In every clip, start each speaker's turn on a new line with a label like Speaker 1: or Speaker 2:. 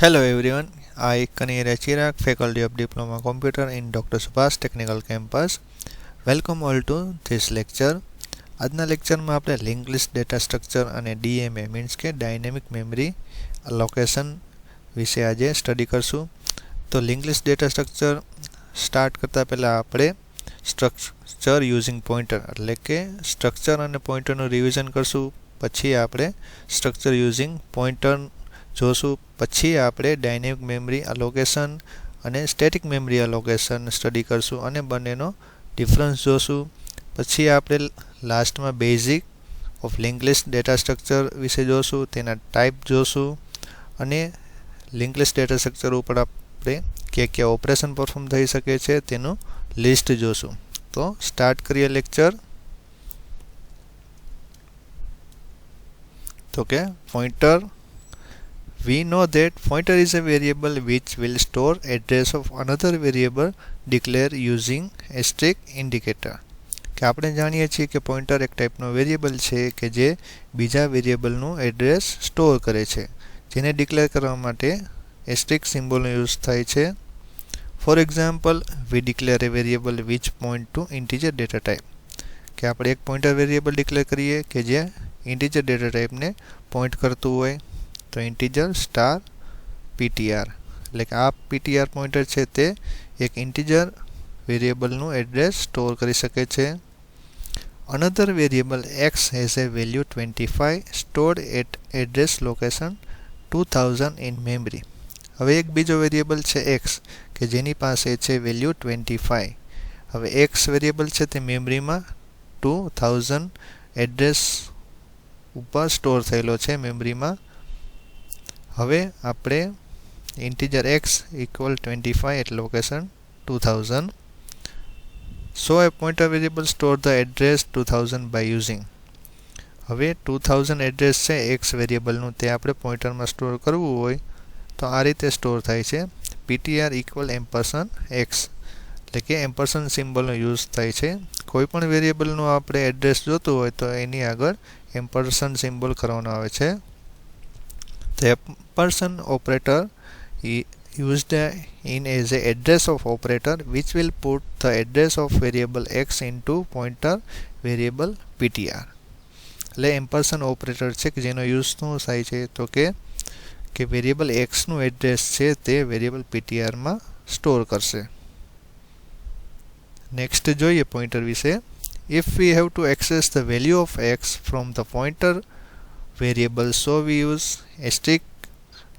Speaker 1: Hello everyone, I Kanira Chirag, Faculty of Diploma Computer in Dr. Subhash Technical Campus. Welcome all to this lecture. આજના લેક્ચરમાં આપણે link list data structure અને DMA means કે dynamic memory location વિશે આજે study કરશું. તો link list data structure start કરતાં પહેલાં આપણે સ્ટ્રક્ચર યુઝિંગ પોઇન્ટર એટલે કે સ્ટ્રક્ચર અને પોઇન્ટરનું રિવિઝન કરશું. પછી આપણે સ્ટ્રક્ચર યુઝિંગ પોઇન્ટર જોશું. પછી આપણે ડાયનેમિક મેમરી અલોકેશન અને સ્ટેટિક મેમરી અલોકેશન સ્ટડી કરશું અને બંનેનો ડિફરન્સ જોશું. પછી આપણે લાસ્ટમાં basic of link list data structure વિશે જોશું, તેના ટાઈપ જોશું અને લિંક લિસ્ટ ડેટા સ્ટ્રક્ચર ઉપર આપણે કયા ઓપરેશન પરફોર્મ થઈ શકે છે તેનું લિસ્ટ જોશું. તો સ્ટાર્ટ કરીએ લેક્ચર. તો કે pointer, we know that pointer is a variable which will store address of another variable declared using asterisk indicator. કે આપણે જાણીએ છીએ કે પોઇન્ટર એક ટાઈપનો વેરિયેબલ છે કે જે બીજા વેરિયેબલનું એડ્રેસ સ્ટોર કરે છે, જેને ડિક્લેર કરવા માટે એસ્ટેરિસ્ક સિમ્બોલનો યુઝ થાય છે. For example, we declare a variable which point to integer data type. કે આપણે એક પોઇન્ટર વેરિયેબલ ડિક્લેર કરીએ કે જે ઇન્ટીજર ડેટા ટાઈપને પોઇન્ટ કરતું હોય. તો ઇન્ટીજર સ્ટાર પીટીઆર એટલે કે આ પીટીઆર પોઇન્ટર છે તે એક ઇન્ટીજર વેરિયેબલનું એડ્રેસ સ્ટોર કરી શકે છે. Another variable x has a value 25 stored eight address location 2000 in memory. હવે એક બીજો વેરિયેબલ છે એક્સ કે જેની પાસે છે વેલ્યુ 25. હવે એક્સ વેરિયેબલ છે તે મેમરીમાં 2000 એડ્રેસ ઉપર સ્ટોર થયેલો છે મેમરીમાં. હવે આપણે integer x equal 25 at location 2000. So a pointer variable store the address 2000 by using. હવે 2000 એડ્રેસ છે એક્સ વેરિયેબલનું, તે આપણે પોઇન્ટરમાં સ્ટોર કરવું હોય તો આ રીતે સ્ટોર થાય છે. પીટીઆર ઇક્વલ $x એટલે કે એમ્પરસન સિમ્બોલનો યુઝ થાય છે. કોઈપણ વેરિયેબલનું આપણે એડ્રેસ જોતું હોય તો એની આગળ એમ્પરસન સિમ્બોલ કરવાનો આવે છે. The ampersand operator used in as a address of operator which will put the address of variable x into pointer variable ptr. એટલે એમ્પરસન ઓપરેટર છે કે જેનો યુઝ શું થાય છે તો કે વેરિયેબલ એક્સનું એડ્રેસ છે તે વેરિયેબલ પીટીઆરમાં સ્ટોર કરશે. નેક્સ્ટ જોઈએ પોઇન્ટર વિશે. If we have to access the value of x from the pointer variable, so we use asterisk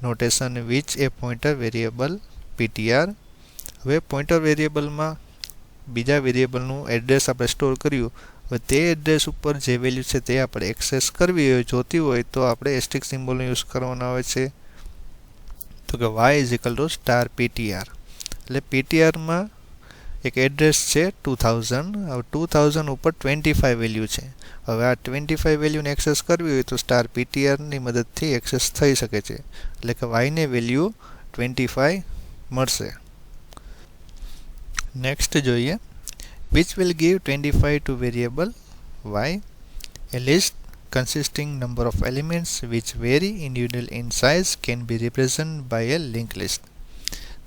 Speaker 1: notation which a pointer variable ptr. હવે પોઇન્ટર વેરિયેબલમાં બીજા વેરિયેબલનું એડ્રેસ આપણે store કર્યું. હવે તે એડ્રેસ ઉપર જે વેલ્યુ છે તે આપણે એક્સેસ કરવી હોય, જોતી હોય તો આપણે એસ્ટેરિસ્ક સિમ્બોલનો યુઝ કરવાનો આવે છે. તો કે y is equal to star ptr એટલે ptrમાં એક એડ્રેસ છે 2000. હવે 2000 ઉપર 25 વેલ્યુ છે. હવે આ 25 વેલ્યુને એક્સેસ કરવી હોય તો સ્ટાર પીટીઆરની મદદથી એક્સેસ થઈ શકે છે, એટલે કે વાયને વેલ્યુ 25 મળશે. નેક્સ્ટ જોઈએ, which will give 25 to variable y. A list consisting number of elements which vary individual in size can be represented by a linked list.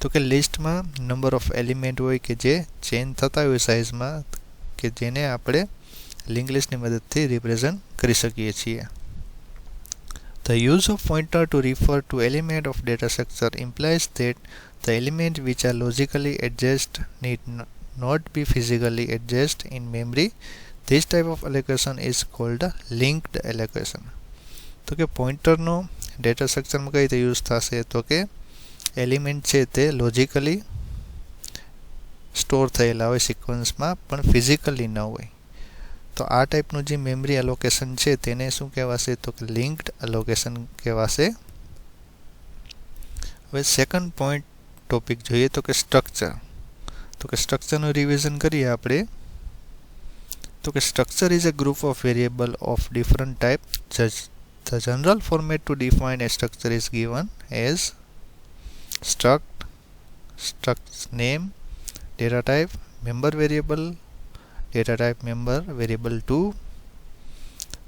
Speaker 1: તો કે લિસ્ટમાં નંબર ઓફ એલિમેન્ટ હોય કે જે ચેન્જ થતા હોય સાઇઝમાં, કે જેને આપણે લિંક લિસ્ટની મદદથી રિપ્રેઝન્ટ કરી શકીએ છીએ. The use of pointer to refer to element of data structure implies that the element which are logically adjacent need not be physically adjacent in memory. This type of allocation is called a linked allocation. તો કે પોઇન્ટરનો data સ્ટ્રક્ચરમાં કઈ રીતે use થશે તો કે element છે તે લોજિકલી સ્ટોર થયેલા હોય સિક્વન્સમાં પણ ફિઝિકલી ન હોય. તો આ ટાઈપનું જે મેમરી અલોકેશન છે તેને શું કહેવાશે તો કે લિંક્ડ અલોકેશન કહેવાશે. હવે સેકન્ડ પોઈન્ટ ટોપિક જોઈએ તો કે સ્ટ્રક્ચર. તો કે સ્ટ્રક્ચરનું રિવિઝન કરીએ આપણે. તો કે structure is a group of variable of different type. The general format to define a structure is given as struct name, data type, member variable, data type member variable 2.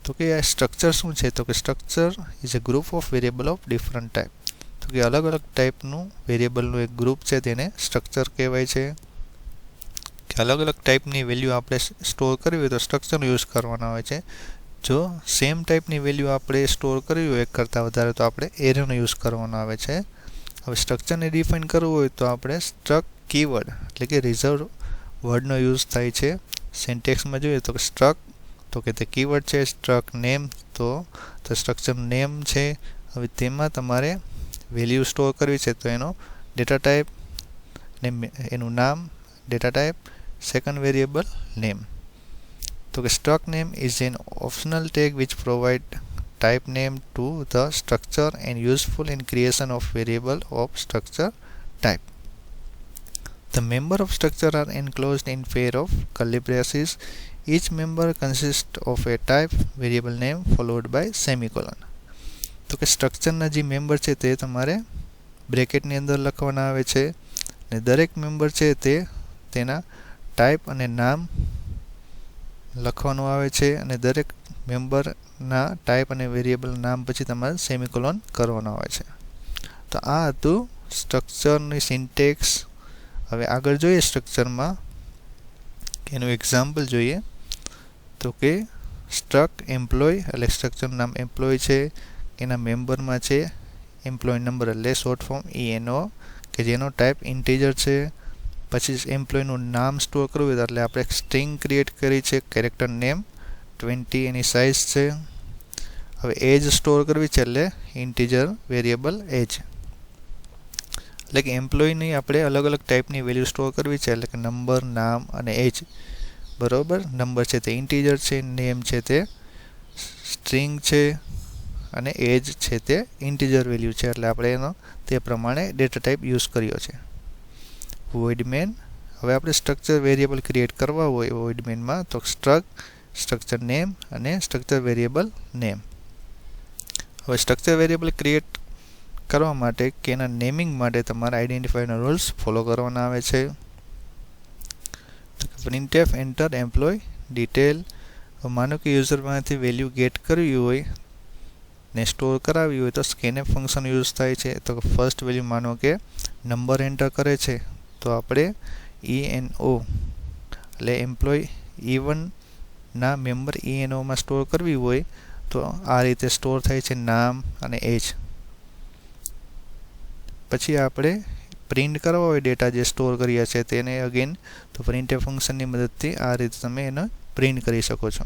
Speaker 1: તો કે આ structure શું છે તો કે structure is a group of variable of different type. તો તો કે અલગ અલગ ટાઈપનું વેરિયેબલનું એક ગ્રુપ છે તેને સ્ટ્રક્ચર કહેવાય છે. કે અલગ અલગ ટાઈપની વેલ્યુ આપણે સ્ટોર કરવી હોય તો સ્ટ્રક્ચરનો યુઝ કરવાનો આવે છે. જો સેમ ટાઈપની વેલ્યુ આપણે સ્ટોર કરવી હોય એક કરતાં વધારે તો આપણે એરેનો યુઝ કરવાનો આવે છે. હવે સ્ટ્રક્ચરને ડિફાઇન કરવું હોય તો આપણે સ્ટ્રક કીવર્ડ એટલે કે રિઝર્વ વર્ડનો યુઝ થાય છે. સિન્ટેક્સમાં જોઈએ તો સ્ટ્રક તો કે તે કીવર્ડ છે, સ્ટ્રક નેમ તો સ્ટ્રક્ચર નેમ છે. હવે તેમાં તમારે વેલ્યુ સ્ટોર કરવી છે તો એનો ડેટા ટાઈપ ને એનું નામ data type second variable name. તો કે struct name is an optional tag which provide type name to the structure and useful in creation of variable of structure type. The member of structure are enclosed in pair of curly braces. Each member consists of a type variable name followed by semicolon. તો કે સ્ટ્રક્ચરના જે member છે તે તમારે બ્રેકેટની અંદર લખવાના આવે છે અને દરેક મેમ્બર છે તે તેના ટાઈપ અને નામ લખવાનું આવે છે અને દરેક મેમ્બરના ટાઈપ અને વેરિયેબલ નામ પછી તમારે સેમિકોલોન કરવાનો આવે છે. તો આ હતું સ્ટ્રક્ચરની સિન્ટેક્સ. હવે આગળ જોઈએ સ્ટ્રક્ચરમાં એનું એક્ઝામ્પલ જોઈએ તો કે સ્ટ્રક એમ્પ્લોય એટલે સ્ટ્રક્ચરનું નામ એમ્પ્લોય છે, એના મેમ્બરમાં છે એમ્પ્લોય નંબર એટલે શોર્ટ ફોર્મ ENO કે જેનો ટાઈપ ઇન્ટીજર છે. પછી એમ્પ્લોયનું નામ સ્ટોર કરવું હોય એટલે આપણે એક સ્ટ્રિંગ ક્રિએટ કરી છે, કેરેક્ટર નેમ 20 એની સાઇઝ છે. હવે એજ સ્ટોર કરવી છે એટલે ઇન્ટીજર વેરિયેબલ એજ. એટલે કે એમ્પ્લોયની આપણે અલગ અલગ ટાઈપની વેલ્યુ સ્ટોર કરવી છે એટલે કે નંબર, નામ અને એજ. બરોબર, નંબર છે તે ઇન્ટીજર છે, નેમ છે તે સ્ટ્રિંગ છે અને એજ છે તે ઇન્ટીજર વેલ્યુ છે એટલે આપણે એનો તે પ્રમાણે ડેટા ટાઈપ યુઝ કર્યો છે. void main. હવે આપણે સ્ટ્રક્ચર વેરિયેબલ ક્રિએટ કરવા હોય void main માં તો સ્ટ્રક્ચર નેમ અને સ્ટ્રક્ચર વેરિયેબલ નેમ. હવે સ્ટ્રક્ચર વેરિયેબલ ક્રિએટ કરવા માટે કે એના નેમિંગ માટે તમારે આઈડેન્ટિફાયરના રૂલ્સ ફોલો કરવાના આવે છે. printf enter employee detail. માનો કે યુઝરમાંથી વેલ્યુ ગેટ કરવી હોય ને સ્ટોર કરાવી હોય તો scanf ફંક્શન યુઝ થાય છે. તો ફર્સ્ટ વેલ્યુ માનો કે નંબર એન્ટર કરે છે તો આપણે ENO એટલે એમ્પ્લોય E1 ના મેમ્બર ENO માં સ્ટોર કરવી હોય તો આ રીતે સ્ટોર થાય છે નામ અને એજ. પછી આપણે પ્રિન્ટ કરવા હોય ડેટા જે સ્ટોર કર્યા છે તેને અગેન તો printf ફંક્શનની મદદથી આ રીતે તમે એને પ્રિન્ટ કરી શકો છો.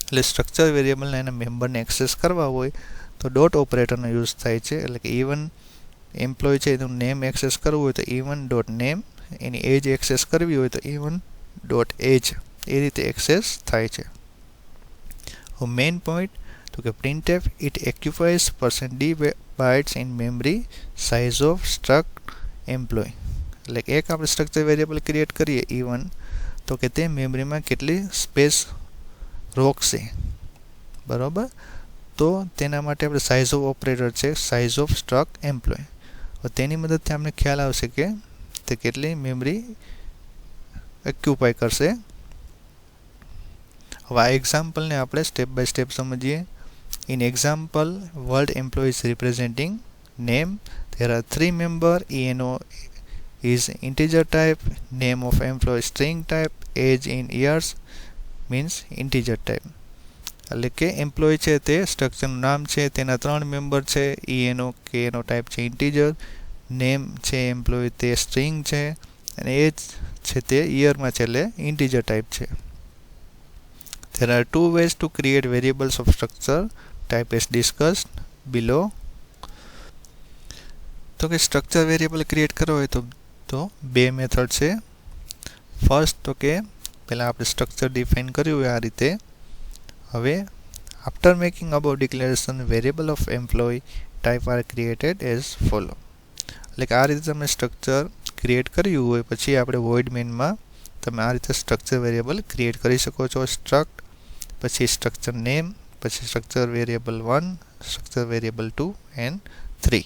Speaker 1: એટલે સ્ટ્રક્ચર વેરિયેબલના એના મેમ્બરને એક્સેસ કરવા હોય તો ડોટ ઓપરેટરનો યુઝ થાય છે. એટલે કે E1 એમ્પ્લોય છે એનું નેમ એક્સેસ કરવું હોય તો E1.name, એની એજ એક્સેસ કરવી હોય તો E1.age એ રીતે એક્સેસ થાય છે. મેઇન પોઈન્ટ તો કે printf it occupies %d bytes in memory size of struct employee. એટલે કે એક આપણે સ્ટ્રક્ચર વેરિયેબલ ક્રિએટ કરીએ E1 તો કે તે મેમરીમાં કેટલી સ્પેસ રોકશે. બરોબર, તો તેના માટે આપણે સાઇઝ ઓફ ઓપરેટર છે સાઇઝ ઓફ સ્ટ્રક એમ્પ્લોય. તેની મદદથી આપણે ખ્યાલ આવશે કે તે કેટલી મેમરી ઓક્યુપાય કરશે. હવે આ એક્ઝામ્પલને આપણે સ્ટેપ બાય સ્ટેપ સમજીએ. In example world employ is representing name. There are 3 member. ENO is integer type, name of employee string type, age in years means integer type. એટલે કે એમ્પ્લોય છે તે સ્ટ્રક્ચરનું નામ છે, તેના 3 મેમ્બર છે, ENO કે એનો ટાઈપ છે ઇન્ટીજર, નેમ છે એમ્પ્લોય તે સ્ટ્રિંગ છે અને એજ છે તે યરમાં છે એટલે ઇન્ટીજર ટાઈપ છે. There are 2 ways to create variables of structure type as discussed below. તો કે સ્ટ્રક્ચર વેરિયેબલ ક્રિએટ કરવો હોય તો બે મેથડ છે. ફર્સ્ટ તો કે પહેલાં આપણે સ્ટ્રક્ચર ડિફાઇન કર્યું હોય આ રીતે. હવે after making above declaration variable of employee type are created as follow. એટલે કે આ રીતે તમે સ્ટ્રક્ચર ક્રિએટ કર્યું હોય પછી આપણે void main-માં તમે આ રીતે સ્ટ્રક્ચર વેરિયેબલ ક્રિએટ કરી શકો છો. સ્ટ્રક્ટ પછી સ્ટ્રક્ચર નેમ પછી structure variable 1, structure variable 2 and 3.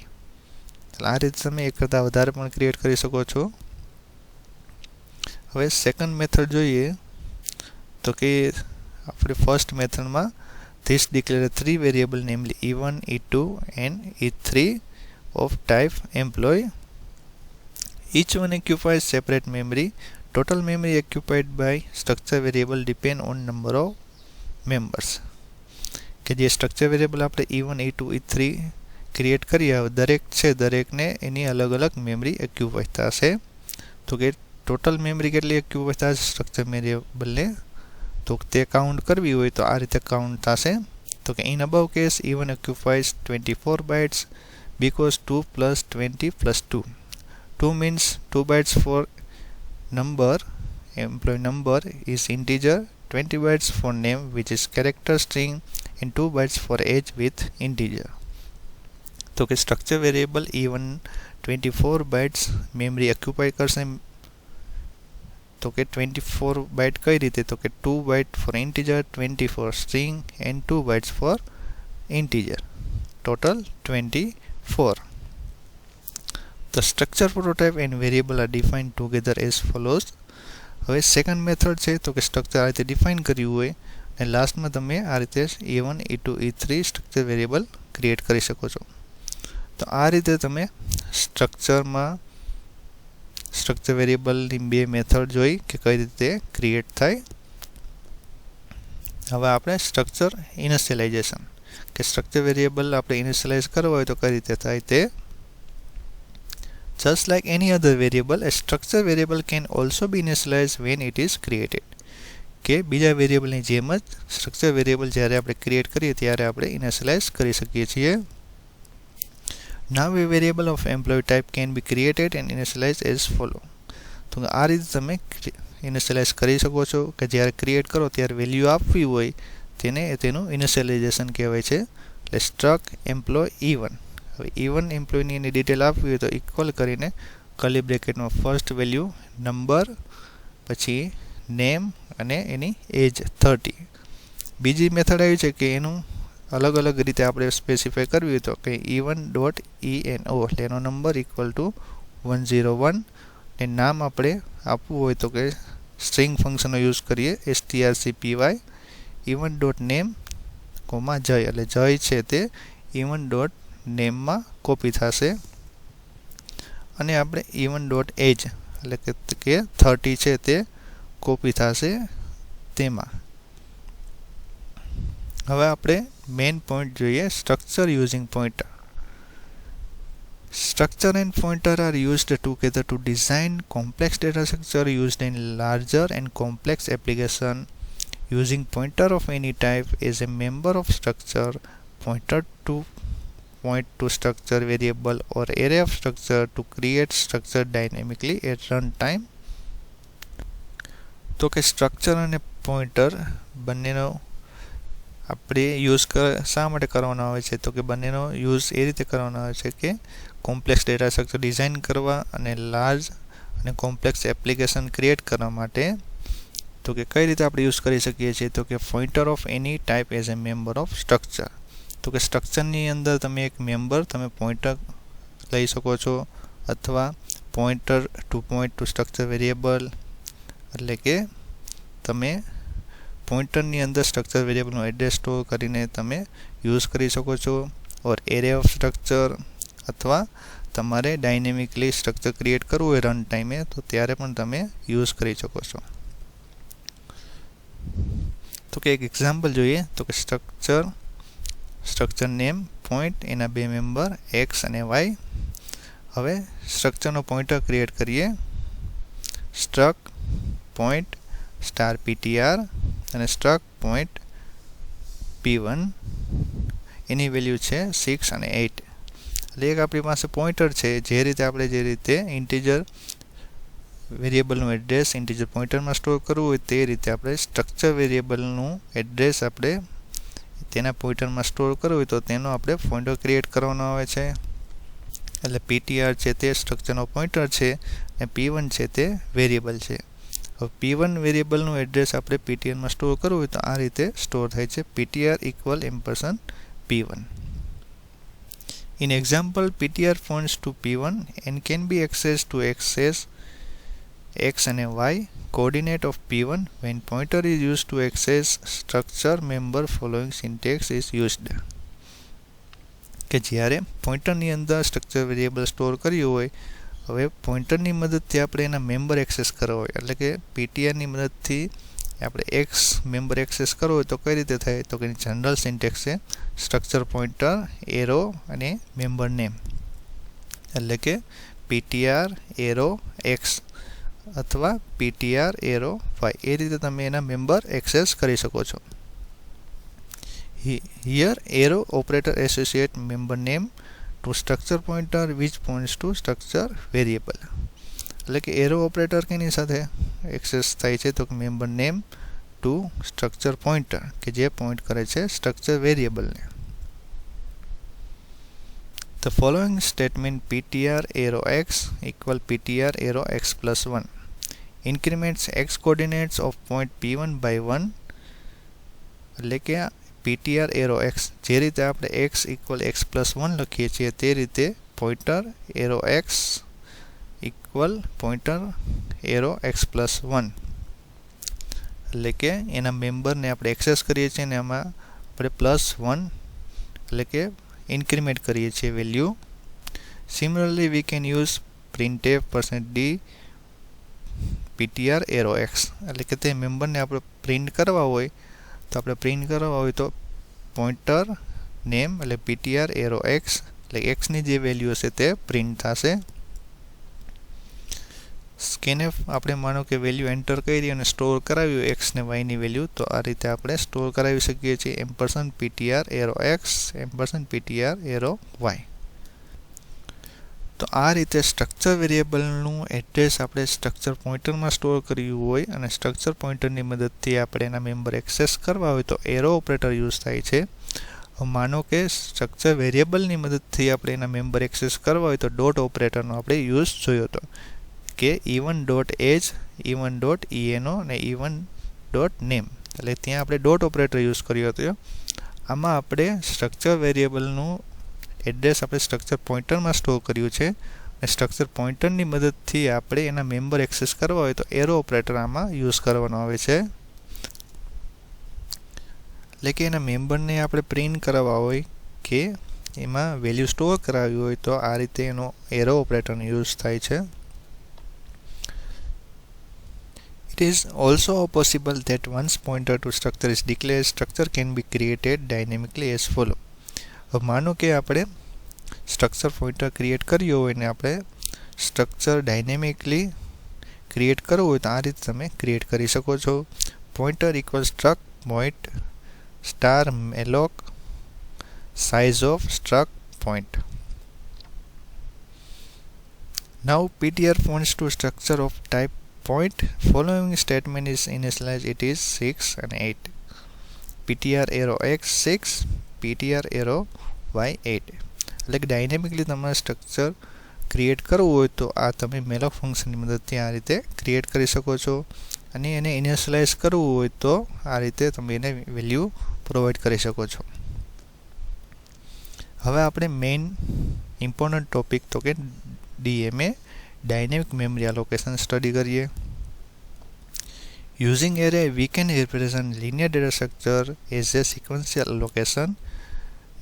Speaker 1: એટલે આ રીતે તમે એક કરતાં વધારે પણ ક્રિએટ કરી શકો છો. હવે સેકન્ડ મેથડ જોઈએ તો કે આપણે ફર્સ્ટ મેથડમાં this declare 3 variable namely E1, E2 and E3 of type employee. Each one occupies separate memory. Total memory occupied by structure variable depend on number of members. કે જે સ્ટ્રક્ચર વેરિયેબલ આપણે e1 e2 e3 create કરીએ દરેક છે દરેકને એની અલગ અલગ memory occupy થશે. તો કે ટોટલ મેમરી કેટલી ઓક્યુપાય થશે સ્ટ્રક્ચર વેરિયેબલને, તો તે કાઉન્ટ કરવી હોય તો આ રીતે કાઉન્ટ થશે. તો કે in above case e1 occupies 24 bytes because 2 plus 20 plus 2. 2 means 2 bytes for number, employee number is integer, 20 bytes for name which is character string and 2 bytes for age with integer. તો કે structure variable e1 24 bytes memory occupy કરશે. તો કે 24 byte કઈ રીતે, તો કે 2 byte for integer, 20 for string and 2 bytes for integer, total 24. The structure prototype and variable are defined together as follows. હવે સેકન્ડ મેથડ છે તો કે સ્ટ્રક્ચર આ રીતે ડિફાઇન કર્યું હોય અને લાસ્ટમાં તમે આ રીતે e1 e2 e3 structure variable create કરી શકો છો. તો આ રીતે તમે સ્ટ્રક્ચરમાં સ્ટ્રક્ચર વેરિયેબલની બે મેથડ જોઈ કે કઈ રીતે ક્રિએટ થાય. હવે આપણે સ્ટ્રક્ચર ઇનિશિયલાઇઝેશન કે સ્ટ્રક્ચર વેરિયેબલ આપણે ઇનિશિયલાઇઝ કરવા હોય તો કઈ રીતે થાય તે. Just like any other variable, a structure variable can also be initialized when it is created. કે બીજા વેરિયેબલની જેમ જ સ્ટ્રક્ચર વેરિયેબલ જ્યારે આપણે ક્રિએટ કરીએ ત્યારે આપણે ઇનિશિયલાઇઝ કરી શકીએ છીએ. Now a variable of employee type can be created and initialized as follow. તો આ રીતે તમે ઇનિશિયલાઇઝ કરી શકો છો કે જ્યારે ક્રિએટ કરો ત્યારે વેલ્યુ આપવી હોય તેનું ઇનિશિયલાઇઝેશન કહેવાય છે. એટલે સ્ટ્રક એમ્પ્લોય e1. હવે e1 એમ્પ્લોયની એની ડિટેલ આપવી હોય તો ઇક્વલ કરીને કર્લી બ્રેકેટમાં ફર્સ્ટ વેલ્યુ નંબર, પછી નેમ અને એની એજ 30. બીજી મેથડ આવી છે કે એનું અલગ અલગ રીતે આપણે સ્પેસિફાય કરવી હોય તો કે e1.eno એટલે એનો નંબર ઇક્વલ ટુ 101 ને નામ આપણે આપવું હોય તો કે સ્ટ્રિંગ ફંક્શનનો યુઝ કરીએ strcpy e1.name જય એટલે જય છે તે e1.nameમાં કોપી થશે અને આપણે e1.age એટલે કે 30 છે તે કોપી થશે તેમાં. હવે આપણે મેઇન પોઈન્ટ જોઈએ structure using pointer. Structure and pointer are used together to design complex data structure used in larger and complex application. Using pointer of any type as a member of structure, pointer to point to structure variable or array of structure to create structure dynamically at runtime. તો કે structure અને pointer બંનેનો આપણે use શા માટે કરવાનો આવે છે, તો કે બંનેનો યુઝ એ રીતે કરવાનો આવે છે કે કોમ્પ્લેક્સ ડેટા સ્ટ્રક્ચર ડિઝાઇન કરવા અને લાર્જ અને કોમ્પ્લેક્સ એપ્લિકેશન ક્રિએટ કરવા માટે. તો કે કઈ રીતે આપણે યુઝ કરી શકીએ છીએ, તો કે pointer of any type as a member of structure. તો કે સ્ટ્રક્ચરની અંદર તમે એક મેમ્બર તમે પોઇન્ટર લઈ શકો છો અથવા pointer to point to structure variable એટલે કે તમે પોઇન્ટરની અંદર સ્ટ્રક્ચર વેરિયેબલનું એડ્રેસ સ્ટોર કરીને તમે યુઝ કરી શકો છો. ઓર એરે ઓફ સ્ટ્રક્ચર અથવા તમારે ડાયનેમિકલી સ્ટ્રક્ચર ક્રિએટ કરવું હોય રન ટાઈમે તો ત્યારે પણ તમે યુઝ કરી શકો છો. તો કે એક એક્ઝામ્પલ જોઈએ તો કે સ્ટ્રક્ચર નેમ પોઈન્ટ એના બે મેમ્બર x અને y. હવે સ્ટ્રક્ચરનો પોઇન્ટર ક્રિએટ કરીએ સ્ટ્રક પોઈન્ટ સ્ટાર ptr અને સ્ટ્રક પોઈન્ટ p1 એની વેલ્યુ છે 6 અને 8. એટલે એક આપણી પાસે પોઇન્ટર છે જે રીતે ઇન્ટીજર વેરિયેબલનું એડ્રેસ ઇન્ટીજર પોઇન્ટરમાં સ્ટોર કરવું હોય તે રીતે આપણે સ્ટ્રક્ચર વેરિયેબલનું એડ્રેસ આપણે તેના પોઇન્ટરમાં સ્ટોર કરવું હોય તો તેનો આપણે પોઇન્ટર ક્રિએટ કરવાનો આવે છે. એટલે ptr છે તે સ્ટ્રક્ચરનો પોઇન્ટર છે અને p1 છે તે વેરિયેબલ છે. હવે p1 વેરિયેબલનું એડ્રેસ આપણે ptr માં સ્ટોર કરવું હોય તો આ રીતે સ્ટોર થાય છે ptr equal %p1. In example, ptr points to p1 and can be accessed to access x and y coordinate of p1 when pointer is used to access structure member. Following syntax is used. કે જ્યારે પોઇન્ટરની અંદર structure variable store કર્યું હોય, હવે પોઇન્ટરની મદદથી આપણે એના member access કરવા હોય, એટલે કે પીટીઆરની મદદથી આપણે એક્સ મેમ્બર એક્સેસ કરવો હોય તો કઈ રીતે થાય, તો કે જનરલ સિન્ટેક્સ છે સ્ટ્રક્ચર પોઇન્ટર એરો અને મેમ્બર નેમ, એટલે કે ptr એરો એક્સ અથવા ptr એરો વાય, એ રીતે તમે એના મેમ્બર એક્સેસ કરી શકો છો. Here arrow operator associate member name to structure pointer which points to structure variable. એટલે કે એરો ઓપરેટર કેની સાથે એક્સેસ થાય છે, તો કે member name to structure pointer, કે જે પોઇન્ટ કરે છે સ્ટ્રક્ચર વેરિયેબલને. The following statement ptr arrow x equal ptr arrow x plus 1 increments x coordinates of point p1 by 1, એટલે કે ptr arrow x જે રીતે આપણે x equal x plus 1 લખીએ છીએ તે રીતે pointer arrow x equal pointer arrow x plus 1, એટલે કે એના મેમ્બરને આપણે એક્સેસ કરીએ છીએ અને આમાં આપણે +1 એટલે કે ઇન્ક્રીમેન્ટ કરીએ છીએ value. Similarly we can use printf %d ptr arrow x, એટલે કે તે મેમ્બરને આપણે પ્રિન્ટ કરવા હોય તો પોઇન્ટર નેમ એટલે ptr arrow x, એટલે x ની જે વેલ્યુ હશે તે પ્રિન્ટ થશે. scanf આપણે માનો કે વેલ્યુ એન્ટર કરી અને સ્ટોર કરાવ્યું x ને y ની વેલ્યુ, તો આ રીતે આપણે સ્ટોર કરાવી શકીએ છીએ $ptr arrow x $ptr arrow y. તો આ રીતે સ્ટ્રક્ચર વેરિયેબલનું એડ્રેસ આપણે સ્ટ્રક્ચર પોઇન્ટરમાં સ્ટોર કર્યું હોય અને સ્ટ્રક્ચર પોઇન્ટરની મદદથી આપણે એના મેમ્બર એક્સેસ કરવા હોય તો એરો ઓપરેટર યુઝ થાય છે. માનો કે સ્ટ્રક્ચર વેરિયેબલની મદદથી આપણે એના મેમ્બર એક્સેસ કરવા હોય તો ડોટ ઓપરેટરનો આપણે યુઝ જોયો હતો, કે even.age even.eno અને even.name, એટલે ત્યાં આપણે ડોટ ઓપરેટર યુઝ કર્યો હતો. આમાં આપણે સ્ટ્રક્ચર વેરિયેબલનું એડ્રેસ આપણે સ્ટ્રક્ચર પોઇન્ટરમાં સ્ટોર કર્યું છે અને સ્ટ્રક્ચર પોઇન્ટરની મદદથી આપણે એના મેમ્બર એક્સેસ કરવા હોય તો એરો ઓપરેટર આમાં યુઝ કરવાનો આવે છે. એટલે કે એના મેમ્બરને આપણે પ્રિન્ટ કરાવવા હોય કે એમાં વેલ્યુ સ્ટોર કરાવી હોય તો આ રીતે એનો એરો ઓપરેટરનો યુઝ થાય છે. It is also possible that once pointer to structure is declared, structure can be created dynamically as follow. હવે માનો કે આપણે સ્ટ્રક્ચર પોઇન્ટર ક્રિએટ કર્યો હોય ને આપણે સ્ટ્રક્ચર ડાયનેમિકલી ક્રિએટ કરવું હોય તો આ રીતે તમે ક્રિએટ કરી શકો છો. Pointer equal struck point star malloc size of struct point. Now ptr points to structure of type point. Following statement is initialized, it is 6 and 8. ptr arrow x 6 ptr arrow y 8. એટલે કે dynamically તમારે structure create કરવું હોય તો આ તમે malloc ફંક્શનની મદદથી આ રીતે ક્રિએટ કરી શકો છો અને એને ઇનિશિયલાઇઝ કરવું હોય તો આ રીતે તમે એને વેલ્યુ પ્રોવાઈડ કરી શકો છો. હવે આપણે મેઇન ઇમ્પોર્ટન્ટ ટોપિક તો કે DMA dynamic memory allocation study કરીએ. Using array, we can represent linear data structure as a sequential allocation,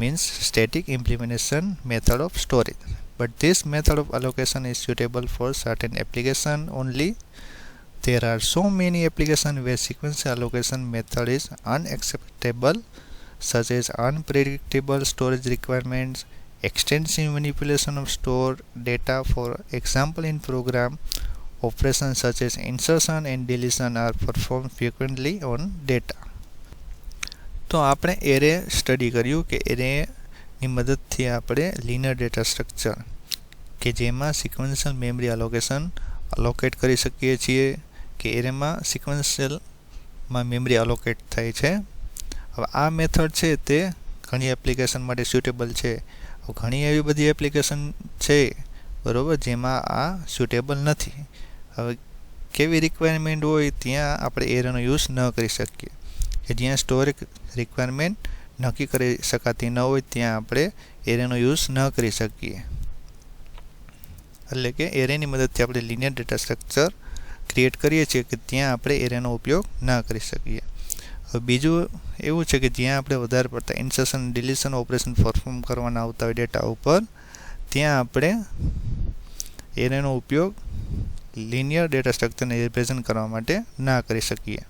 Speaker 1: means static implementation method of storage. But this method of allocation is suitable for certain application only. There are so many applications where sequential allocation method is unacceptable, such as unpredictable storage requirements, extensive manipulation of stored data. For example, in program operations such as insertion and deletion are performed frequently on data. તો આપણે array study કર્યું કે એરેની મદદથી આપણે linear data structure કે જેમાં sequential memory allocate કરી શકીએ છીએ કે એરેમાં સિક્વન્શિયલમાં મેમરી અલોકેટ થાય છે. હવે આ મેથડ છે તે ઘણી એપ્લિકેશન માટે સ્યુટેબલ છે. ઘણી એવી બધી એપ્લિકેશન છે બરાબર જેમાં આ સ્યુટેબલ નથી. હવે કેવી રિક્વાયરમેન્ટ હોય ત્યાં આપણે એરેનો યુઝ ન કરી શકીએ, કે જ્યાં સ્ટોરેજ રિક્વાયરમેન્ટ નક્કી કરી શકાતી ન હોય ત્યાં આપણે એરેનો યુઝ ન કરી શકીએ. એટલે કે એરેની મદદથી આપણે લિનિયર ડેટા સ્ટ્રક્ચર ક્રિએટ કરીએ છીએ કે ત્યાં આપણે એરેનો ઉપયોગ ન કરી શકીએ. હવે બીજું એવું છે કે જ્યાં આપણે વધારે પડતા ઇન્સર્શન ડિલીશન ઓપરેશન પરફોર્મ કરવાના આવતા હોય ડેટા ઉપર, ત્યાં આપણે એરેનો ઉપયોગ લિનિયર ડેટા સ્ટ્રક્ચરને રિપ્રેઝન્ટ કરવા માટે ના કરી શકીએ.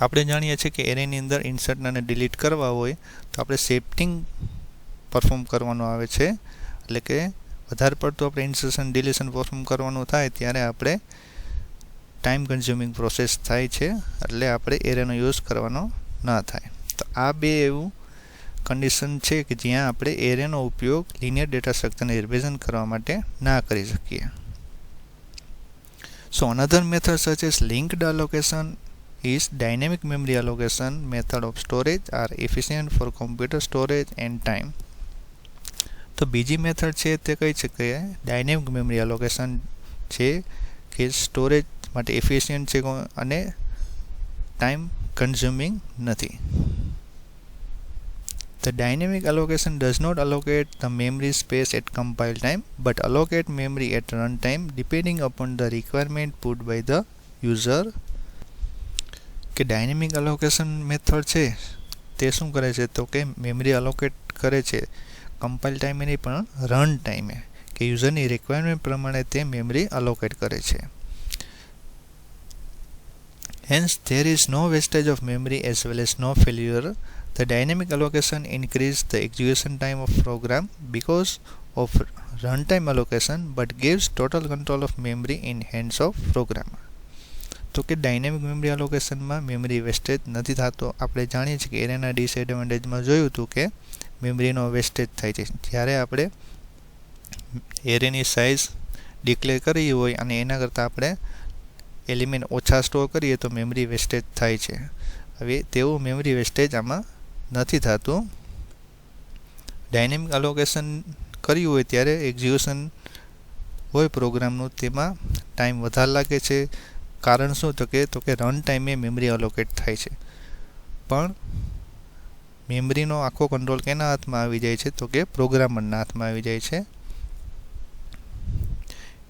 Speaker 1: આપણે જાણીએ છીએ કે એરેની અંદર ઇન્સર્ટ અને ડિલીટ કરવા હોય તો આપણે શિફ્ટિંગ પરફોર્મ કરવાનું આવે છે. એટલે કે વધારે પડતું આપણે ઇન્સર્શન ડિલીશન પરફોર્મ કરવાનું થાય ત્યારે આપણે ટાઈમ કન્ઝ્યુમિંગ પ્રોસેસ થાય છે, એટલે આપણે એરેનો યુઝ કરવાનો ના થાય. તો આ બે એવું કન્ડિશન છે કે જ્યાં આપણે એરેનો ઉપયોગ લિનિયર ડેટા સ્ટ્રક્ચરને રિપ્રેઝન્ટ કરવા માટે ના કરી શકીએ. So another method such as linked allocation is dynamic memory allocation method of storage are efficient for computer storage and time. તો બીજી મેથડ છે તે કઈ છે કે ડાયનેમિક મેમરી એલોકેશન છે કે સ્ટોરેજ માટે એફિશિયન્ટ છે અને ટાઈમ કન્ઝ્યુમિંગ નથી. The dynamic allocation does not allocate the memory space at compile time but allocate memory at runtime depending upon the requirement put by the user. કે dynamic allocation method છે તે શું કરે છે તો કે મેમરી અલોકેટ કરે છે કમ્પાઇલ ટાઈમે નહીં પણ રન ટાઈમે, કે યુઝરની રિક્વાયરમેન્ટ પ્રમાણે તે મેમરી અલોકેટ કરે છે. Hence there is no wastage of memory as well as no failure. The dynamic allocation increases the execution time of program because of runtime allocation but gives total control of memory in hands of programmer. તો કે dynamic memory એલોકેશનમાં memory wastage નથી થતો. આપણે જાણીએ છીએ કે એરેના ડિસએડવાન્ટેજમાં જોયું હતું કે મેમરીનો વેસ્ટેજ થાય છે. જ્યારે આપણે એરેની સાઇઝ ડિક્લેર કરી હોય અને એના કરતાં આપણે એલિમેન્ટ ઓછા સ્ટોર કરીએ તો મેમરી વેસ્ટેજ થાય છે. હવે તેવું મેમરી વેસ્ટેજ આમાં નથી થતું. ડાયનેમિક એલોકેશન કર્યું હોય ત્યારે એક્ઝિક્યુશન હોય પ્રોગ્રામનું તેમાં ટાઈમ વધારે લાગે છે. કારણ શું તો કે રન ટાઈમે મેમરી અલોકેટ થાય છે, પણ મેમરીનો આખો કંટ્રોલ કેના હાથમાં આવી જાય છે તો કે પ્રોગ્રામરના હાથમાં આવી જાય છે.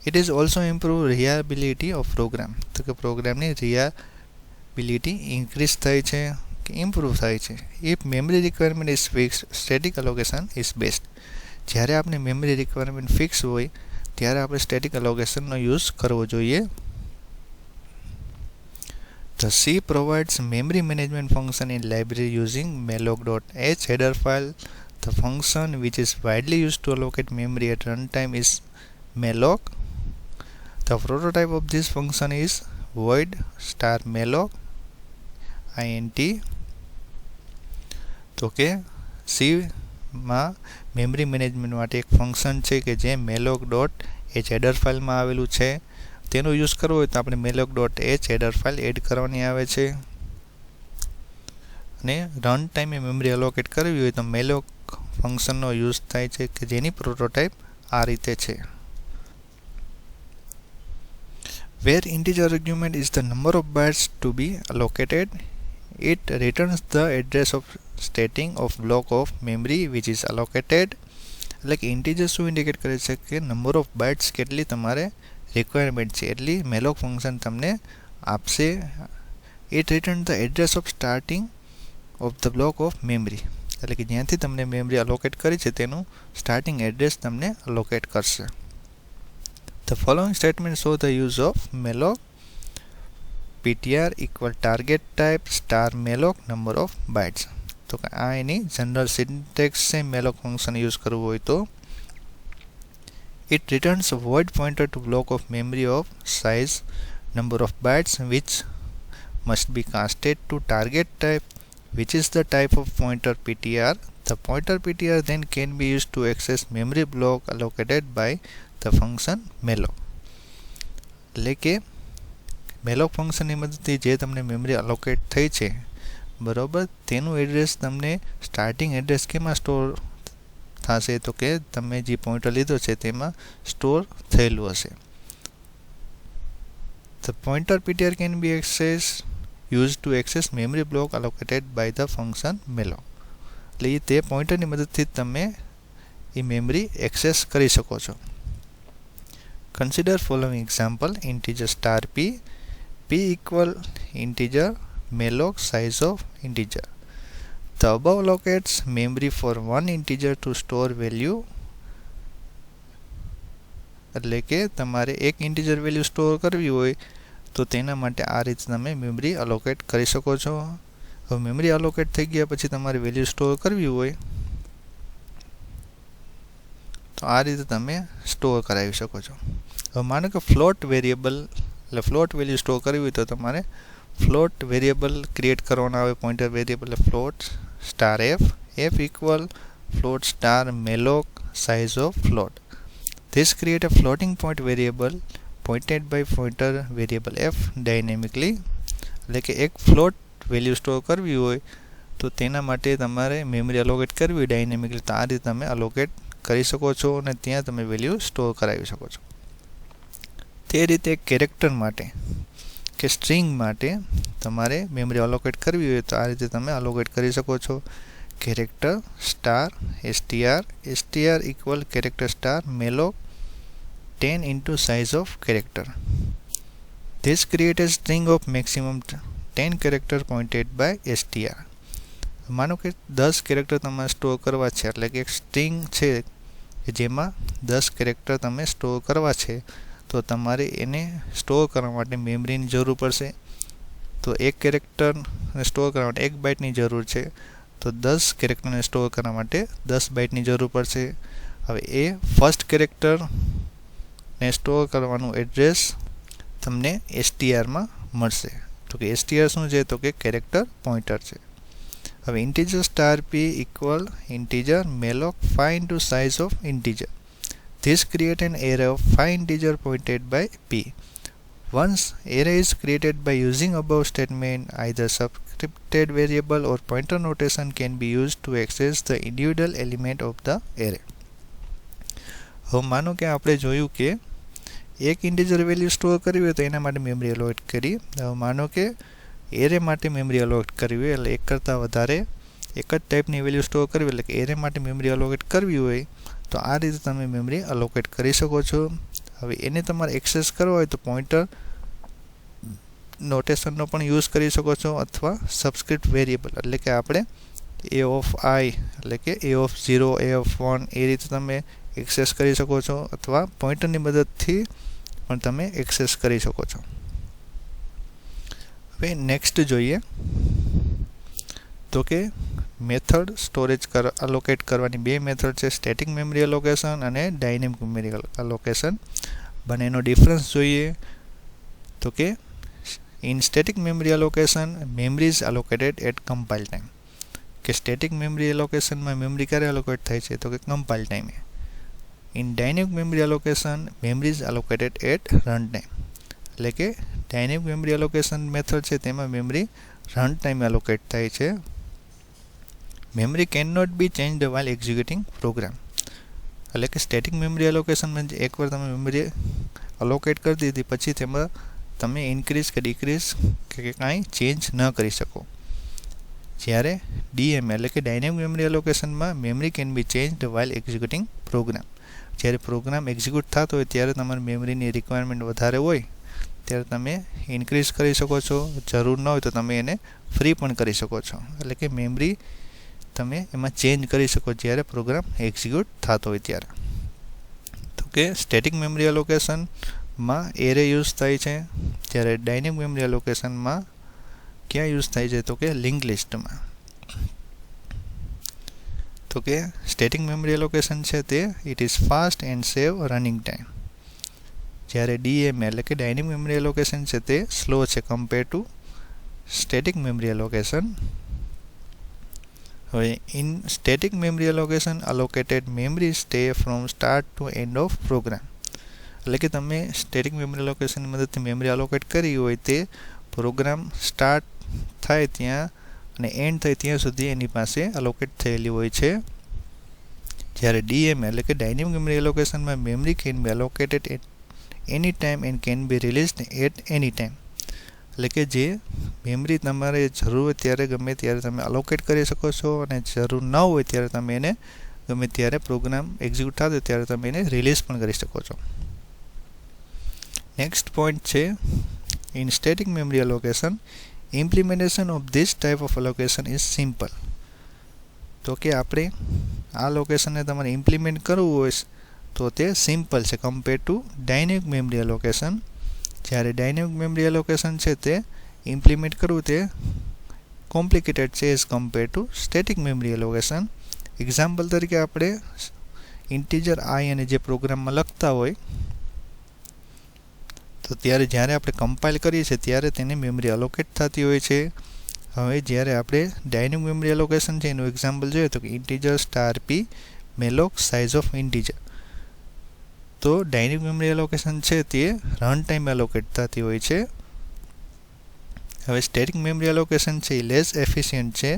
Speaker 1: It is also improve reliability of program. તો કે પ્રોગ્રામની રિલાયબિલિટી ઇન્ક્રીઝ થાય છે કે ઇમ્પ્રૂવ થાય છે. If memory requirement is fix static allocation is best. જ્યારે આપણે મેમરી રિક્વાયરમેન્ટ ફિક્સ હોય ત્યારે આપણે સ્ટેટિક એલોકેશનનો યુઝ કરવો જોઈએ. The C provides memory management function in library using malloc.h header file. The function which is widely used to allocate memory at runtime is malloc. The prototype of this function is void *malloc int. તો કે C માં memory management માટે એક function છે કે જે malloc.h header ફાઇલમાં આવેલું છે. તેનો યુઝ કરવો હોય તો આપણે malloc.h હેડર ફાઇલ એડ કરવાની આવે છે. અને રન ટાઈમે મેમરી અલોકેટ કરવી હોય તો malloc ફંક્શનનો યુઝ થાય છે કે જેની પ્રોટોટાઇપ આ રીતે છે. Where integer argument is the number of bytes to be allocated, it returns the address of stating of block of memory which is allocated. એટલે કે ઇન્ટીજર શું ઇન્ડિકેટ કરે છે કે નંબર ઓફ બાઇટ્સ કેટલી તમારે રિક્વાયરમેન્ટ છે એટલી malloc ફંક્શન તમને આપશે. It return the address of starting of the block of memory. એટલે કે જ્યાંથી તમને મેમરી અલોકેટ કરી છે તેનું સ્ટાર્ટિંગ એડ્રેસ તમને અલોકેટ કરશે. The following statement show the use of malloc. ptr equal target type star malloc number of bytes. તો આ એની જનરલ સિન્ટેક્સ છે malloc ફંક્શન યુઝ કરવું હોય તો. It returns a void pointer to block of memory of size number of bytes which must be casted to target type which is the type of pointer ptr. The pointer ptr then can be used to access memory block allocated by the function malloc. એટલે કે malloc ફંક્શનની મદદથી જે તમને memory allocate થઈ છે બરોબર તેનું એડ્રેસ તમને સ્ટાર્ટિંગ એડ્રેસ કેમાં સ્ટોર થશે તો કે તમે જે પોઇન્ટર લીધો છે તેમાં સ્ટોર થયેલું હશે. The pointer ptr can be used to access memory block allocated by the function malloc. એટલે તે પોઇન્ટરની મદદથી તમે એ મેમરી એક્સેસ કરી શકો છો. Consider following example: integer star p equal integer malloc size of integer. The above allocates memory for one integer to store value. એટલે કે તમારે એક ઇન્ટીજર વેલ્યુ સ્ટોર કરવી હોય તો તેના માટે આ રીતે તમે મેમરી અલોકેટ કરી શકો છો. હવે મેમરી અલોકેટ થઈ ગયા પછી તમારે વેલ્યુ સ્ટોર કરવી હોય તો આ રીતે તમે સ્ટોર કરાવી શકો છો. હવે માનો કે ફ્લોટ વેરિયેબલ એટલે ફ્લોટ વેલ્યુ સ્ટોર કરવી હોય તો તમારે ફ્લોટ વેરિયેબલ ક્રિએટ કરવાનો આવે. Pointer variable float star f equal float star malloc size of float. This create a floating point variable pointed by pointer variable f dynamically. એટલે કે એક ફ્લોટ વેલ્યુ સ્ટોર કરવી હોય તો તેના માટે તમારે મેમરી અલોકેટ કરવી હોય ડાયનેમિકલી તો આ રીતે તમે અલોકેટ કરી શકો છો અને ત્યાં તમે વેલ્યુ સ્ટોર કરાવી શકો છો. તે રીતે કેરેક્ટર માટે કે સ્ટ્રિંગ માટે તમારે મેમરી અલોકેટ કરવી હોય તો આ રીતે તમે અલોકેટ કરી શકો છો. Character star str equal character star malloc 10 into size of character. This create a string of maximum 10 character pointed by str. માનો કે 10 કેરેક્ટર તમારે સ્ટોર કરવા છે એટલે કે એક સ્ટ્રિંગ છે જેમાં 10 કેરેક્ટર તમે સ્ટોર કરવા છે તો તમારે એને સ્ટોર કરવા માટે મેમરીની જરૂર પડશે. તો એક કેરેક્ટરને સ્ટોર કરવા માટે 1 બાઇટની જરૂર છે તો 10 કેરેક્ટરને સ્ટોર કરવા માટે 10 બાઇટની જરૂર પડશે. હવે એ ફર્સ્ટ કેરેક્ટરને સ્ટોર કરવાનું એડ્રેસ તમને str માં મળશે. તો કે str શું છે તો કે કેરેક્ટર પોઇન્ટર છે. હવે integer star p equal integer malloc 5 into size of integer. This create an array of 5 integer pointed by p. Once array is created by using above statement, either subscripted variable or pointer notation can be used to access the individual element of the array. હવે માનો કે આપણે જોયું કે એક integer value store કરવી હોય તો એના માટે મેમરી અલોકેટ કરી. હવે માનો કે એરે માટે મેમરી અલોકેટ કરવી હોય એટલે એક કરતાં વધારે એક જ ટાઈપની વેલ્યુ સ્ટોર કરવી એટલે કે એરે માટે મેમરી અલોકેટ કરવી હોય તો આ રીતે તમે મેમરી અલોકેટ કરી શકો છો. હવે એને તમારે એક્સેસ કરવો હોય તો પોઇન્ટર નોટેશનનો પણ યુઝ કરી શકો છો અથવા સબસ્ક્રિપ્ટ વેરિયેબલ એટલે કે આપણે a of i એટલે કે a of 0 a of 1 એ રીતે તમે એક્સેસ કરી શકો છો અથવા પોઇન્ટરની મદદથી પણ તમે એક્સેસ કરી શકો છો. હવે નેક્સ્ટ જોઈએ તો કે મેથડ સ્ટોરેજ અલોકેટ કરવાની બે મેથડ છે સ્ટેટિક મેમરી અલોકેશન અને ડાયનેમિક મેમરી અલોકેશન. બંનેનો ડિફરન્સ જોઈએ તો કે in static memory allocation memory is allocated at compile time. કે સ્ટેટિક મેમરી અલોકેશનમાં મેમરી ક્યારે અલોકેટ થાય છે તો કે કમ્પાઇલ ટાઈમે. In dynamic memory allocation memory is allocated at run time. એટલે કે ડાયનેમિક મેમરી અલોકેશન મેથડ છે તેમાં મેમરી રન ટાઈમે અલોકેટ થાય છે. Memory can not be changed while executing program. એટલે કે સ્ટેટિક મેમરી અલોકેશનમાં એકવાર તમે મેમરી અલોકેટ કરી દીધી પછી તેમાં તમે ઇન્ક્રીઝ કે ડિક્રીઝ કે કાંઈ ચેન્જ ન કરી શકો. જ્યારે ડીએમ એટલે કે ડાયનેમિક મેમરી અલોકેશનમાં memory can be changed while executing program. જ્યારે પ્રોગ્રામ એક્ઝિક્યુટ થતો હોય ત્યારે તમારી મેમરીની રિક્વાયરમેન્ટ વધારે હોય ત્યારે તમે ઇન્ક્રીઝ કરી શકો છો. જરૂર ન હોય તો તમે એને ફ્રી પણ કરી શકો છો. એટલે કે મેમરી તમે એમાં ચેન્જ કરી શકો જ્યારે પ્રોગ્રામ એક્ઝિક્યુટ થતો હોય ત્યારે. તો કે સ્ટેટિક મેમરી અલોકેશનમાં એરે યુઝ થાય છે જ્યારે ડાયનેમિક મેમરી અલોકેશનમાં ક્યાં યુઝ થાય છે તો કે લિંક લિસ્ટમાં. તો કે સ્ટેટિક મેમરી અલોકેશન છે તે it is fast and save running time. જ્યારે ડીએમ એટલે કે ડાયનેમિક મેમરી અલોકેશન છે તે સ્લો છે compare to static memory allocation. હવે in static memory allocation allocated memory stay from start to end of program. એટલે કે તમે સ્ટેટિક મેમરી અલોકેશનની મદદથી મેમરી અલોકેટ કરી હોય તે પ્રોગ્રામ સ્ટાર્ટ થાય ત્યાં અને એન્ડ થાય ત્યાં સુધી એની પાસે અલોકેટ થયેલી હોય છે. જ્યારે ડીએમ એટલે કે ડાયનેમિક મેમરી અલોકેશનમાં memory can be allocated at any time and can be released at any time. એટલે કે જે મેમરી તમારે જરૂર હોય ત્યારે ગમે ત્યારે તમે અલોકેટ કરી શકો છો અને જરૂર ન હોય ત્યારે તમે એને ગમે ત્યારે પ્રોગ્રામ એક્ઝિક્યુટ થતો ત્યારે તમે એને રિલીઝ પણ કરી શકો છો. નેક્સ્ટ પોઈન્ટ છે in static memory allocation Implementation of this type of allocation is simple. તો કે આપણે આ લોકેશનને તમારે ઇમ્પ્લિમેન્ટ કરવું હોય તો તે સિમ્પલ છે compare two dynamic memory allocation. જ્યારે ડાયનેમિક મેમરી એલોકેશન છે તે ઇમ્પ્લિમેન્ટ કરવું તે કોમ્પ્લિકેટેડ છે as compare to static memory allocation. Example તરીકે આપણે ઇન્ટીજર આઈ અને જે પ્રોગ્રામમાં લખતા હોય તો ત્યારે જ્યારે આપણે કમ્પાઇલ કરીએ છીએ ત્યારે તેને મેમરી એલોકેટ થતી હોય છે. હવે જ્યારે આપણે ડાયનેમિક મેમરી એલોકેશન છે એનું એક્ઝામ્પલ જોઈએ તો કે integer star P malloc size of integer. તો ડાયનેમિક મેમરી એલોકેશન છે તે રન ટાઈમ એલોકેટ થતી હોય છે. હવે સ્ટેટિક મેમરી એલોકેશન છે એ લેસ એફિશિયન્ટ છે,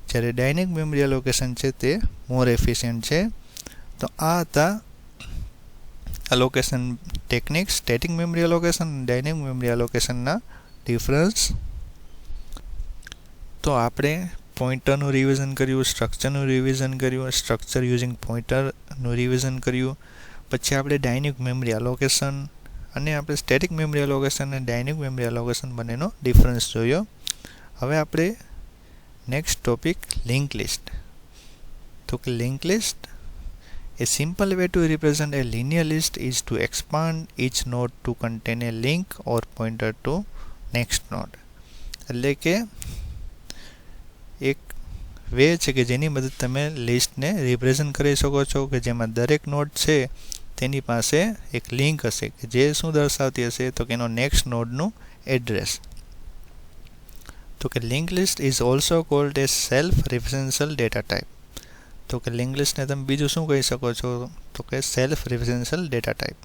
Speaker 1: જ્યારે ડાયનેમિક મેમરી એલોકેશન છે તે મોર એફિશિયન્ટ છે. તો આ હતા allocation technique, static memory allocation અને ડાયનેમિક મેમરી એલોકેશનના ડિફરન્સ. તો આપણે પોઇન્ટરનું રિવિઝન કર્યું, સ્ટ્રક્ચરનું રિવિઝન કર્યું, સ્ટ્રક્ચર યુઝિંગ પોઇન્ટરનું રિવિઝન કર્યું. પછી આપણે ડાયનેમિક મેમરી એલોકેશન અને આપણે સ્ટેટિક મેમરી એલોકેશન અને ડાયનેમિક મેમરી એલોકેશન બંનેનો ડિફરન્સ જોયો. હવે આપણે નેક્સ્ટ ટોપિક લિંક લિસ્ટ. તો કે link list A simple way to represent a linear list is to expand each node to contain a link or pointer to next node. એટલે કે એક way છે કે જેની મદદ તમે લિસ્ટને રિપ્રેઝન્ટ કરી શકો છો કે જેમાં દરેક નોડ છે તેની પાસે એક લિંક હશે કે જે શું દર્શાવતી હશે તો કે એનો નેક્સ્ટ નોડનું એડ્રેસ. તો કે link list is also cold A self રેફરન્શિયલ data type. તો કે લિંક લિસ્ટને તમે બીજું શું કહી શકો છો તો કે self રેફરન્શિયલ data type.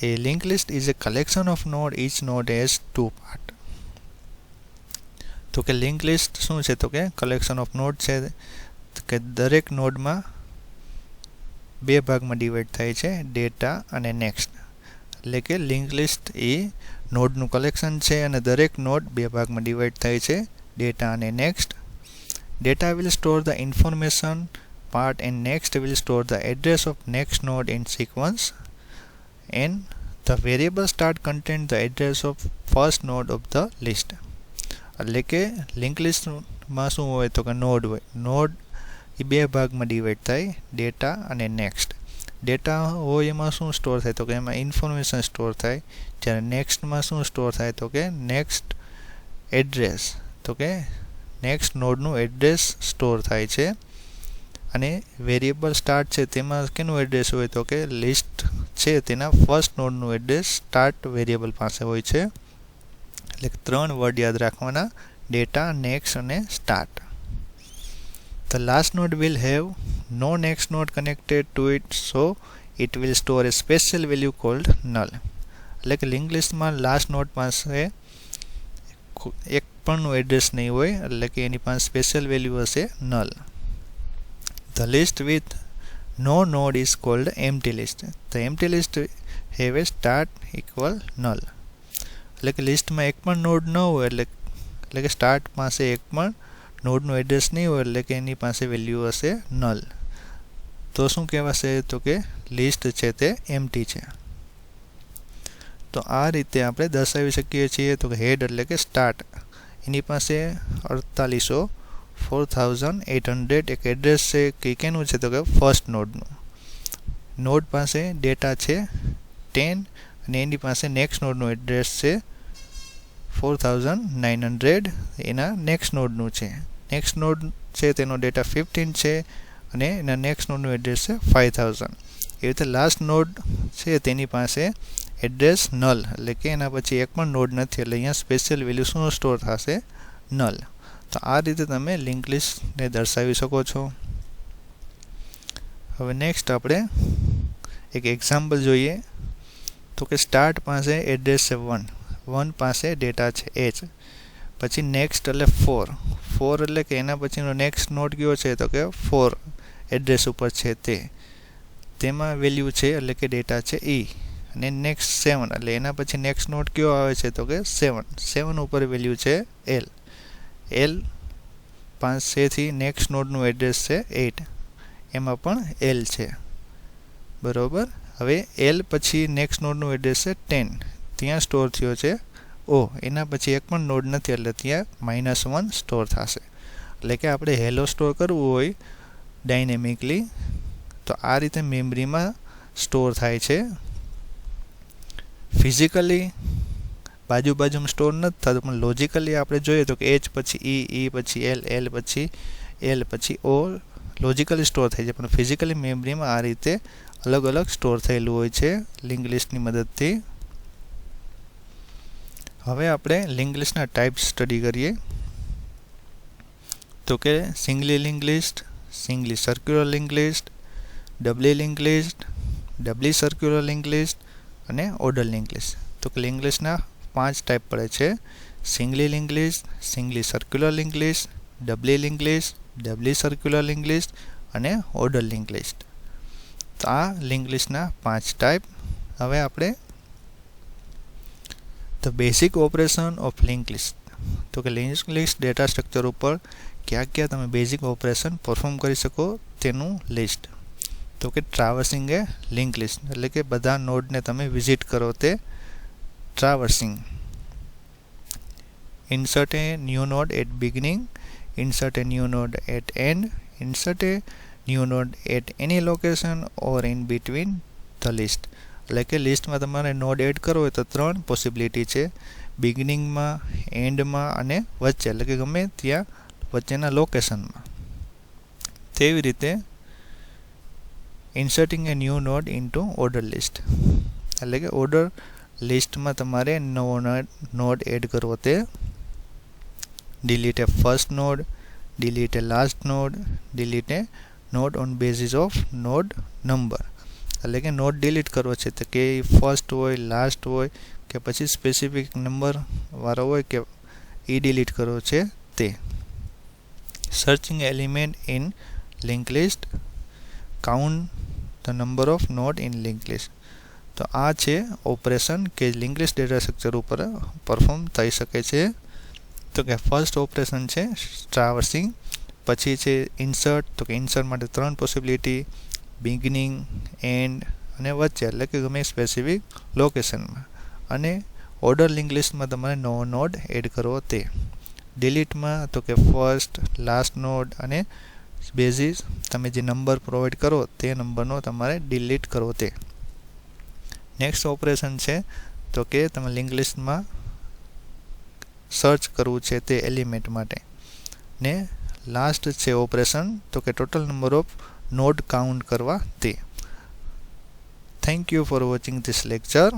Speaker 1: A link list is A collection of node, each node has two part. તો કે લિંક લિસ્ટ શું છે તો કે કલેક્શન ઓફ નોડ છે કે દરેક નોડમાં બે ભાગમાં ડિવાઈડ થાય છે, ડેટા અને નેક્સ્ટ. એટલે કે લિંક લિસ્ટ એ નોડનું કલેક્શન છે અને દરેક નોડ બે ભાગમાં ડિવાઈડ થાય છે, ડેટા અને next. Data will store the information part and next will store the address of next node in sequence, and the variable start contains the address of first node of the list. એટલે કે link લિસ્ટમાં શું હોય તો કે node હોય, node એ બે ભાગમાં ડિવાઈડ થાય, ડેટા અને નેક્સ્ટ. ડેટા હોય એમાં શું સ્ટોર થાય તો કે એમાં ઇન્ફોર્મેશન સ્ટોર થાય, જ્યારે નેક્સ્ટમાં શું સ્ટોર થાય તો કે નેક્સ્ટ એડ્રેસ, તો કે નેક્સ્ટ નોડનું એડ્રેસ સ્ટોર થાય છે. અને વેરિયેબલ સ્ટાર્ટ છે તેમાં કેનું એડ્રેસ હોય તો કે લિસ્ટ છે તેના ફર્સ્ટ નોડનું એડ્રેસ સ્ટાર્ટ વેરિયેબલ પાસે હોય છે. એટલે ત્રણ વર્ડ યાદ રાખવાના, ડેટા, નેક્સ્ટ અને start. The last node will have no next node connected to it, so it will store a special value called null. એટલે કે લિંક લિસ્ટમાં લાસ્ટ નોડ પાસે એક પણનું એડ્રેસ નહીં હોય, એટલે કે એની પાસે સ્પેશિયલ વેલ્યુ હશે null. The list with no node is called empty list. The empty list have a start equal null. એટલે કે લિસ્ટમાં એક પણ નોડ ન હોય એટલે કે સ્ટાર્ટ પાસે એક પણ નોડનું એડ્રેસ નહીં હોય એટલે કે એની પાસે વેલ્યુ હશે નલ. તો શું કહેવાશે તો કે લિસ્ટ છે તે એમ્પ્ટી છે. તો આ રીતે આપણે દર્શાવી શકીએ છીએ. તો કે હેડ એટલે કે સ્ટાર્ટ, એની પાસે 4800 એક એડ્રેસ છે કે કેનું છે તો કે ફર્સ્ટ નોડનું. નોડ પાસે ડેટા છે 10 અને એની પાસે નેક્સ્ટ નોડનું એડ્રેસ છે 4900, એના નેક્સ્ટ નોડનું છે. નેક્સ્ટ નોડ છે તેનો ડેટા 15 છે અને એના નેક્સ્ટ નોડનું એડ્રેસ છે 5000. એ રીતે લાસ્ટ નોડ છે તેની પાસે એડ્રેસ નલ, એટલે કે એના પછી એક પણ નોડ નથી, એટલે અહીંયા સ્પેશિયલ વેલ્યુ શું સ્ટોર થશે નલ. તો આ રીતે તમે લિંક લિસ્ટને દર્શાવી શકો છો. હવે નેક્સ્ટ આપણે એક એક્ઝામ્પલ જોઈએ. તો કે સ્ટાર્ટ પાસે એડ્રેસ છે 1 પાસે ડેટા છે h, પછી નેક્સ્ટ એટલે 4 એટલે કે એના પછીનો નેક્સ્ટ નોડ કયો છે તો કે 4 એડ્રેસ ઉપર છે તેમાં વેલ્યુ છે એટલે કે ડેટા છે e. અને નેક્સ્ટ 7 એટલે એના પછી નેક્સ્ટ નોડ કયો આવે છે તો કે 7 ઉપર વેલ્યુ છે l પાસેથી નેક્સ્ટ નોડનું એડ્રેસ છે 8, એમાં પણ l છે, બરોબર. હવે l પછી નેક્સ્ટ નોડનું એડ્રેસ છે 10, ત્યાં સ્ટોર થયો છે ઓ એના પછી એક પણ નોડ નથી એટલે ત્યાં -1 સ્ટોર થશે. એટલે કે આપણે હેલો સ્ટોર કરવું હોય ડાયનેમિકલી તો આ રીતે મેમરીમાં સ્ટોર થાય છે. ફિઝિકલી બાજુમાં સ્ટોર નથી થતું, પણ લોજિકલી આપણે જોઈએ તો કે એચ પછી ઈ પછી એલ પછી એલ પછી ઓ લોજિકલી સ્ટોર થઈ જાય, પણ ફિઝિકલી મેમરીમાં આ રીતે અલગ અલગ સ્ટોર થયેલું હોય છે લિંક લિસ્ટની મદદથી. હવે આપણે લિંક લિસ્ટના ટાઈપ્સ સ્ટડી કરીએ. તો કે singly link list, singly circular link list, doubly link list, doubly circular link list અને ઓર્ડર લિંક લિસ્ટ. તો કે લિંક લિસ્ટના 5 ટાઈપ પડે છે: singly link list, singly circular link list, doubly link list, doubly circular link list અને order link list. તો આ link લિસ્ટના 5 ટાઈપ. હવે આપણે the basic operation of link list. તો કે લિંક લિસ્ટ ડેટા સ્ટ્રક્ચર ઉપર ક્યાં તમે બેઝિક ઓપરેશન પરફોર્મ કરી શકો તેનું લિસ્ટ. તો કે ટ્રાવર્સિંગ એ લિંક લિસ્ટ એટલે કે બધા નોડને તમે વિઝિટ કરો તે traversing. Insert a new node at beginning, insert a new node at end, insert a new node at any location or in between the list. એટલે કે લિસ્ટમાં તમારે નોડ એડ કરવો હોય તો 3 પોસિબિલિટી છે: બિગિનિંગમાં, એન્ડમાં અને વચ્ચે, એટલે કે ગમે ત્યાં વચ્ચેના લોકેશનમાં. તેવી રીતે inserting a new node into order list એટલે કે ઓર્ડર લિસ્ટમાં તમારે નવો નોડ એડ કરવો તે. Delete A first node, delete A last node, delete A node on basis of node number. એટલે કે નોડ ડિલીટ કરવો છે તો કે ફર્સ્ટ હોય, લાસ્ટ હોય કે પછી સ્પેસિફિક નંબર વાળો હોય કે એ ડિલીટ કરવો છે તે. Searching element in link list, count the number of node in link list. તો આ છે ઓપરેશન કે લિંક લિસ્ટ ડેટા સ્ટ્રક્ચર ઉપર પરફોર્મ થઈ શકે છે. તો કે ફર્સ્ટ ઓપરેશન છે ટ્રાવર્સિંગ, પછી છે ઇન્સર્ટ. તો કે ઇન્સર્ટ માટે 3 પોસિબિલિટી: બિગિનિંગ, એન્ડ અને વચ્ચે, એટલે કે ગમે સ્પેસિફિક લોકેશનમાં. અને ઓર્ડર લિંક લિસ્ટમાં તમારે નવો નોડ એડ કરવો તે. ડિલીટમાં તો કે ફર્સ્ટ, લાસ્ટ નોડ અને બેઝિસ તમે જે નંબર પ્રોવાઈડ કરો તે નંબરનો તમારે ડિલીટ કરવો તે. નેક્સ્ટ ઓપરેશન છે તો કે તમે લિંક લિસ્ટમાં સર્ચ કરવું છે તે એલિમેન્ટ માટે. ને લાસ્ટ છે ઓપરેશન તો કે total number of node count કરવા તે. Thank you for watching this lecture.